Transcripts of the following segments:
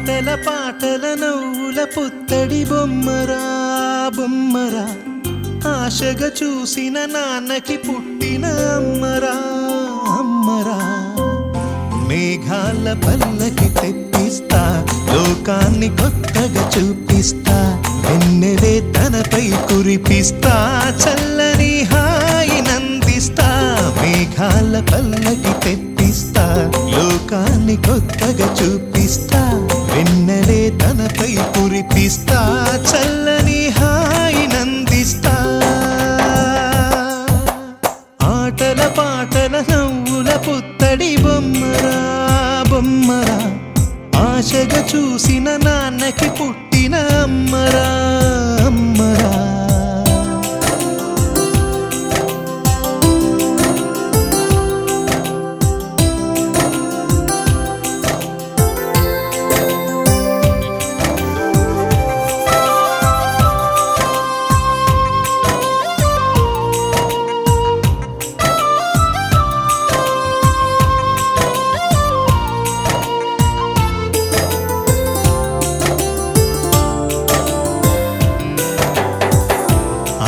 ఆటల పాటల నవ్వుల పుత్తడి బొమ్మరా బొమ్మరా, ఆశగా చూసిన నాన్నకి పుట్టిన అమ్మరా అమ్మరా. మేఘాల పల్లకి తెప్పిస్తా, లోకాన్ని కొత్తగా చూపిస్తా, వెన్నెలే తనపై కురిపిస్తా, చల్లని హాయి నందిస్తా. మేఘాల పల్లకి తెప్పిస్తా, లోకాన్ని కొత్తగా చూపిస్తా, వెన్నెలే తనపై కురిపిస్తా, చల్లని హాయి నందిస్తా. ఆటల పాటల నవ్వుల పుత్తడి బొమ్మరా బొమ్మరా, ఆశగా చూసిన నాన్నకి పుట్టిన అమ్మరా అమ్మరా.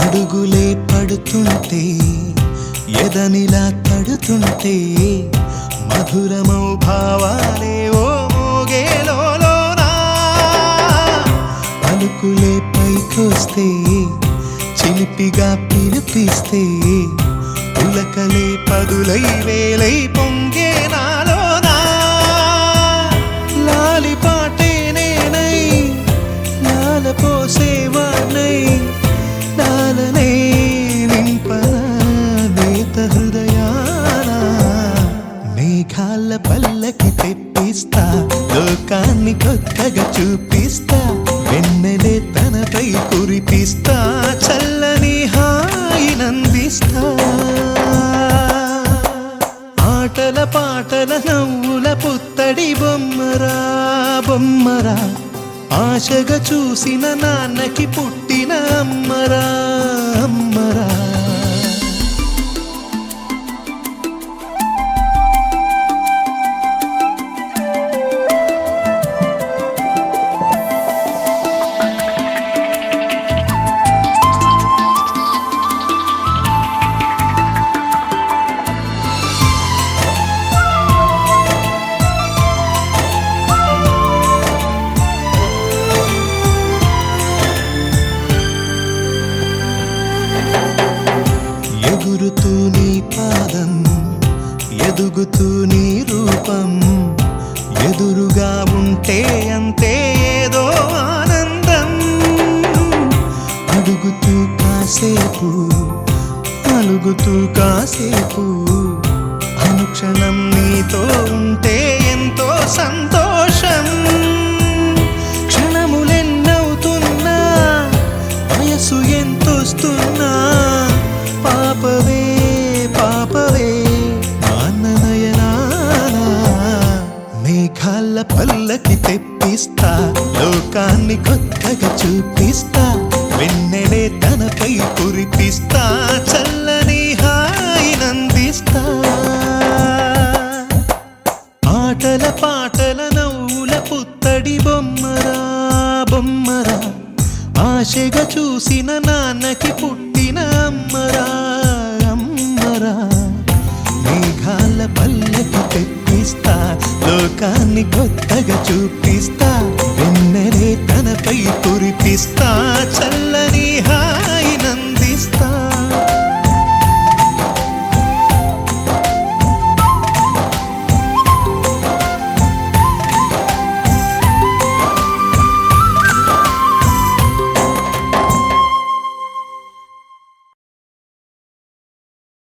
అడుగులే పడుతుంటే, ఎదనిలా తడుతుంటే, మధురమౌ భావాలే ఓ మోగేలోనా. పలుకులే పైకొస్తే, చిలిపిగా పిలిపిస్తే, పులకలే పదులై వేలై పొంగే నాలోనా. లాలిపాటే నేనై లాలపోసేవాణ్ణై, నాలనే నింపనా నేత హృదయాన. మేఘాల పల్లకి తెప్పిస్తా, లోకాన్ని కొత్తగా చూపిస్తా, వెన్నెలే తనపై కురిపిస్తా, చల్లని హాయి నందిస్తా. ఆటల పాటల నవ్వుల పుత్తడి బొమ్మరా బొమ్మరా, ఆశగా చూసిన నాన్నకి పుట్టిన అమ్మరా అమ్మరా. ఎగురుతూ నీ పాదం, ఎదుగుతూ నీ రూపం, ఎదురుగా ఉంటే అంతే ఏదో ఆనందం. అడుగుతూ కాసేపు, అలుగుతూ కాసేపు, అనుక్షణం నీతో ఉంటే ఎంతో సంతోషం. క్షణములెన్నవుతున్నా, వయసు ఎంతొస్తున్నా, పాపవే పాపవే నాన్ననయనానా. మేఘాల పల్లకి తెప్పిస్తా, లోకాన్ని కొత్తగా చూపిస్తా, వెన్నెలే తనపై కురిపిస్తా, చల్లని హాయి నందిస్తా. ఆటల పాటల నవ్వుల పుత్తడి బొమ్మరా బొమ్మరా, ఆశగా చూసిన నాన్నకి పుట్టిన అమ్మరా అమ్మరా. మేఘాల పల్లకి తెప్పిస్తా, లోకాన్ని కొత్తగా చూపిస్తా,